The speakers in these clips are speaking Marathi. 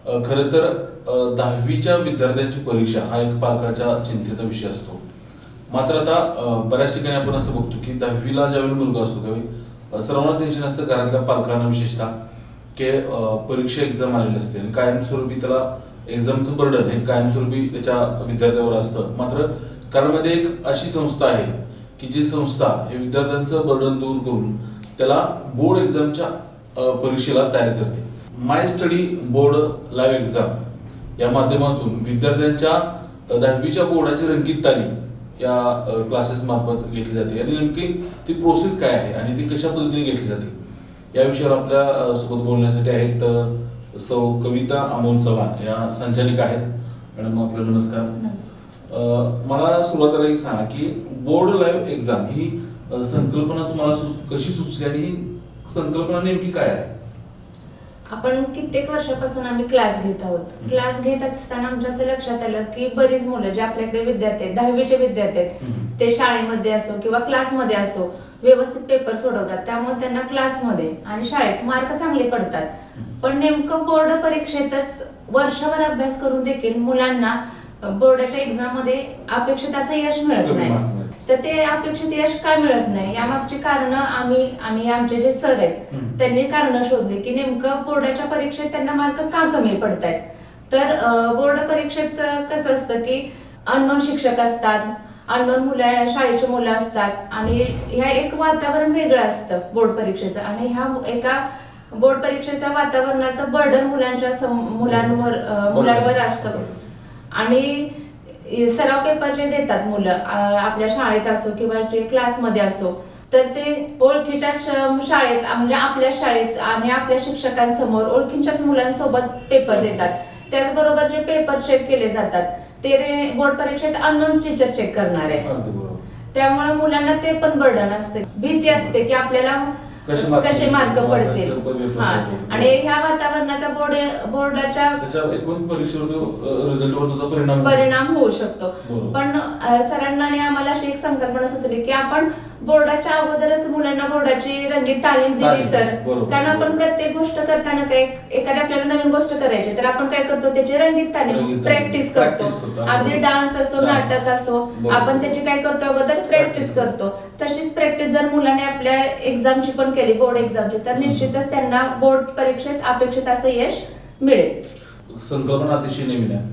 खरं तर 10वीच्या विद्यार्थ्यांची परीक्षा हा एक पालकाच्या चिंतेचा विषय असतो. मात्र आता बऱ्याच ठिकाणी आपण असं बघतो की 10वीला ज्यावेळी मुलगा असतो त्यावेळी सर्वांना टेन्शन असतं, घरातल्या पालकांना विशेषतः, की परीक्षा एक्झाम आलेली असते आणि कायमस्वरूपी त्याला एक्झामचं बर्डन हे कायमस्वरूपी त्याच्या विद्यार्थ्यावर असतं. मात्र कराडमध्ये एक अशी संस्था आहे की जी संस्था हे विद्यार्थ्यांचं बर्डन दूर करून त्याला बोर्ड एक्झामच्या परीक्षेला तयार करते. माय स्टडी बोर्ड लाईव्ह एक्झाम या माध्यमातून विद्यार्थ्यांच्या 10वीच्या बोर्डाची रंगीत तालीम या क्लासेस मार्फत घेतली जाते. आणि नेमकी ती प्रोसेस काय आहे आणि ती कशा पद्धतीने घेतली जाते या विषयावर आपल्या सोबत बोलण्यासाठी आहेत सौ कविता अमोल चव्हाण या संचालिका आहेत. मॅडम आपलं नमस्कार. मला सुरुवातीला एक सांगा की बोर्ड लाईव्ह एक्झाम ही संकल्पना तुम्हाला कशी सुचली आणि ही संकल्पना नेमकी काय आहे? आपण कित्येक वर्षापासून आम्ही क्लास घेत आहोत. क्लास घेत असताना आमच्या असं लक्षात आलं की बरीच मुलं जे आपल्याकडे विद्यार्थी आहेत, 10वीचे विद्यार्थी आहेत, ते शाळेमध्ये असो किंवा क्लासमध्ये असो व्यवस्थित पेपर सोडवतात. त्यामुळे त्यांना क्लासमध्ये आणि शाळेत मार्क चांगले पडतात. पण नेमकं बोर्ड परीक्षेतच वर्षभर अभ्यास करून देखील मुलांना बोर्डाच्या एक्झाम मध्ये अपेक्षित असं यश मिळत नाही. तर ते अपेक्षित यश का मिळत नाही यामागची कारण आम्ही आणि आमचे जे सर आहेत त्यांनी कारण शोधली की नेमकं बोर्डाच्या परीक्षेत त्यांना मार्क का कमी पडतायत. तर बोर्ड परीक्षेत कसं असतं की अननोन शिक्षक असतात, अननोन शाळेची मुलं असतात आणि ह्या एक वातावरण वेगळं असतं बोर्ड परीक्षेचं. आणि ह्या एका बोर्ड परीक्षेच्या वातावरणाचं बर्डन मुलांवर असतं. आणि सराव पेपर जे देतात मुलं आपल्या शाळेत असो किंवा जे क्लासमध्ये असो, तर ते ओळखीच्या शाळेत म्हणजे आपल्या शाळेत आणि आपल्या शिक्षकांसमोर ओळखीच्याच मुलांसोबत पेपर देतात. त्याचबरोबर जे पेपर चेक केले जातात ते बोर्ड परीक्षेत अननोन टीचर चेक करणार आहे. त्यामुळे मुलांना ते पण बर्डन असते, भीती असते की आपल्याला कसे मार्क पडतील. आणि ह्या वातावरणाचा बोर्डाच्या एकूण परीक्षेवर रिझल्टवर परिणाम होऊ शकतो. पण सरांना आणि आम्हाला अशी एक संकल्पना सुचली की आपण बोर्डाच्या अगोदरच मुलांना बोर्डाची रंगीत तालीम दिली तर, कारण आपण प्रत्येक गोष्ट करताना काय एखादी आपल्याला नवीन गोष्ट करायची तर आपण काय करतो त्याची रंगीत तालीम प्रॅक्टिस करतो. अगदी डान्स असो नाटक असो आपण त्याची काय करतो अगोदर प्रॅक्टिस करतो. तशीच प्रॅक्टिस जर मुलांनी आपल्या एक्झामची पण केली बोर्ड एक्झामची तर निश्चितच त्यांना बोर्ड परीक्षेत अपेक्षित असं यश मिळेल. संकल्पना अतिशय नवीन आहे.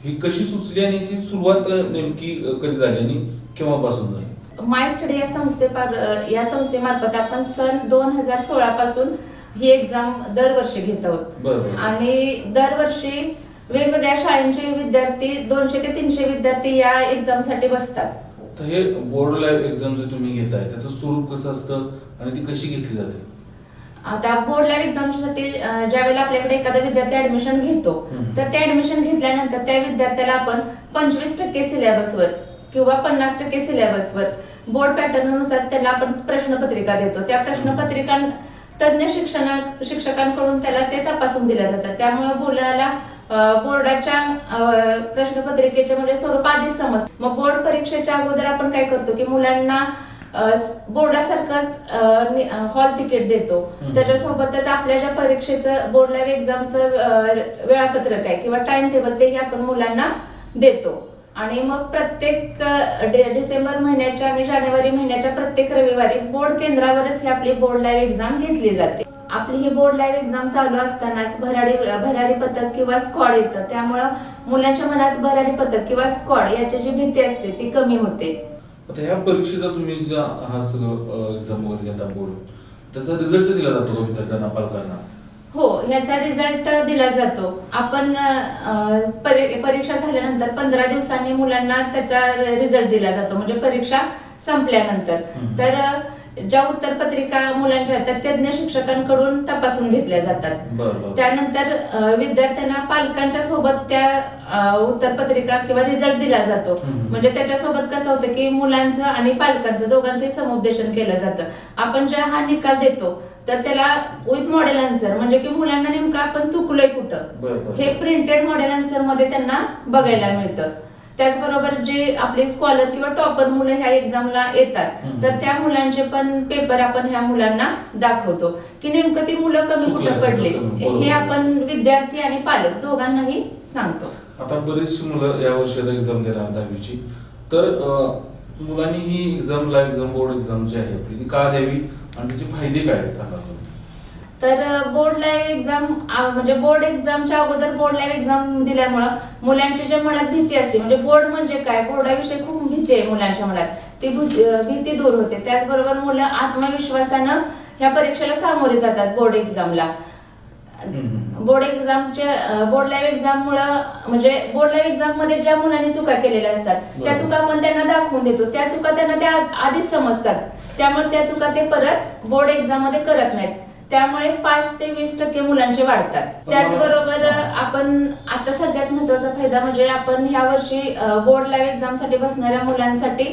ही कशी सुचली आणि याची सुरुवात नेमकी कधी झाली आणि केव्हापासून झाली? माय स्टडी या संस्थेमार्फत आपण सन 2016 पासून ही एक्झाम दरवर्षी घेत आहोत. आणि दरवर्षी वेगवेगळ्या शाळांचे विद्यार्थी 200 ते 300 विद्यार्थी या एक्झाम साठी बसतात. तर हे बोर्ड लाईव्ह एक्झाम जे तुम्ही घेताय त्याचं स्वरूप कसं असतं आणि ती कशी घेतली जाते? आता बोर्ड लाईव्ह एक्झामसाठी ज्यावेळेला आपल्याकडे एखादा विद्यार्थी ऍडमिशन घेतो तर ते ऍडमिशन घेतल्यानंतर त्या विद्यार्थ्याला आपण 25% सिलेबसवर किंवा 50% सिलेबसवर बोर्ड पॅटर्ननुसार त्याला आपण प्रश्नपत्रिका देतो. त्या प्रश्नपत्रिका तज्ञ शिक्षकांकडून त्याला ते तपासून दिल्या जातात. त्यामुळे मुलाला बोर्डाच्या प्रश्नपत्रिकेचे म्हणजे स्वरूप आधीच समजतं. मग बोर्ड परीक्षेच्या अगोदर आपण काय करतो की मुलांना बोर्डासारखंच हॉल तिकीट देतो. त्याच्यासोबतच आपल्या ज्या परीक्षेचं बोर्ड लाईव्ह एक्झामचं वेळापत्रक आहे किंवा टाइम टेबल तेही आपण मुलांना देतो. आणि मग प्रत्येक डिसेंबर महिन्याच्या आणि जानेवारी महिन्याच्या प्रत्येक रविवारी बोर्ड केंद्रावरच ही आपली बोर्ड लाईव्ह एक्झाम घेतली जाते. आपली ही बोर्ड लाईव्ह एक्झाम चालू असतानाच भरारी पथक किंवा स्क्वॉड येतं. त्यामुळं मुलांच्या मनात भरारी पथक किंवा स्क्वॉड याची जी भीती असते ती कमी होते. आता ह्या परीक्षेचा तुम्ही हा सगळं एक्झाम वगैरे घेता बोर्ड, त्याचा रिझल्ट दिला जातो का विद्यार्थ्यांना, पालकांना? हो, ह्याचा रिझल्ट दिला जातो. आपण परीक्षा झाल्यानंतर 15 दिवसांनी मुलांना त्याचा रिझल्ट दिला जातो म्हणजे परीक्षा संपल्यानंतर. तर ज्या उत्तरपत्रिका मुलांच्या त्या तज्ञ शिक्षकांकडून तपासून घेतल्या जातात. त्यानंतर विद्यार्थ्यांना पालकांच्या सोबत त्या उत्तरपत्रिका किंवा रिझल्ट दिला जातो. म्हणजे त्याच्यासोबत कसं होतं की मुलांचं आणि पालकांचं दोघांचंही समुपदेशन केलं जातं. आपण जेव्हा हा निकाल देतो तर त्याला विथ मॉडेल आन्सर म्हणजे की मुलांना नेमकं आपण चुकलोय कुठं हे प्रिंटेड मॉडेल आन्सर मध्ये त्यांना बघायला मिळतं. त्याचबरोबर जे आपले स्कॉलर किंवा टॉपर मुलं ह्या एक्झामला येतात, तर त्या मुलांचे पण पेपर आपण ह्या मुलांना दाखवतो की नेमकं ती मुलं कमी चुकलं कुठं पडले, बरोबर. हे आपण विद्यार्थी आणि पालक दोघांनाही सांगतो. आता बरीचशी मुलं या वर्षी आता एक्झाम देणार 10वीची, तर मुलांनी ही exam, live exam, board exam जी आहे आपली, ती का द्यावी आणि त्याचे फायदे काय आहेत सांगा तुम्ही. तर बोर्ड लाईव्ह एक्झाम म्हणजे बोर्ड एक्झामच्या अगोदर बोर्ड लाईव्ह एक्झाम दिल्यामुळं मुलांच्या ज्या मनात भीती असते, म्हणजे बोर्ड म्हणजे काय, बोर्डाविषयी खूप भीती आहे मुलांच्या मनात, ती भीती दूर होते. त्याचबरोबर मुलं आत्मविश्वासानं ह्या परीक्षेला सामोरे जातात. बोर्ड एक्झामला बोर्ड लाईव्ह एक्झाम मुळे म्हणजे बोर्ड लाईव्ह एक्झाम मध्ये ज्या मुलांनी चुका केलेल्या असतात त्या चुका आपण त्यांना दाखवून देतो. त्या चुका त्यांना त्या आधीच समजतात, त्यामुळे त्या चुका ते परत बोर्ड एक्झाम मध्ये करत नाहीत. त्यामुळे 5 ते 20% मुलांचे वाढतात. त्याचबरोबर आपण आता सगळ्यात महत्वाचा फायदा म्हणजे आपण ह्या वर्षी बोर्ड लाईव्ह एक्झाम साठी बसणाऱ्या मुलांसाठी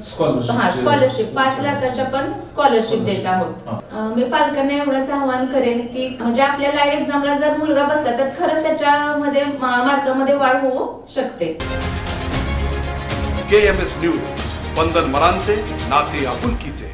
स्कॉलरशिप 5 लाखाच्या पण स्कॉलरशिप देत आहोत. मी पालकांना एवढंच आवाहन करेन की म्हणजे आपल्या लाईव्ह एक्झामला जर मुलगा बसला तर खरंच त्याच्यामध्ये मार्कामध्ये वाढ होऊ शकते. KMS न्यूज, स्पंदन मरांचे, नाते आपुलकीचे.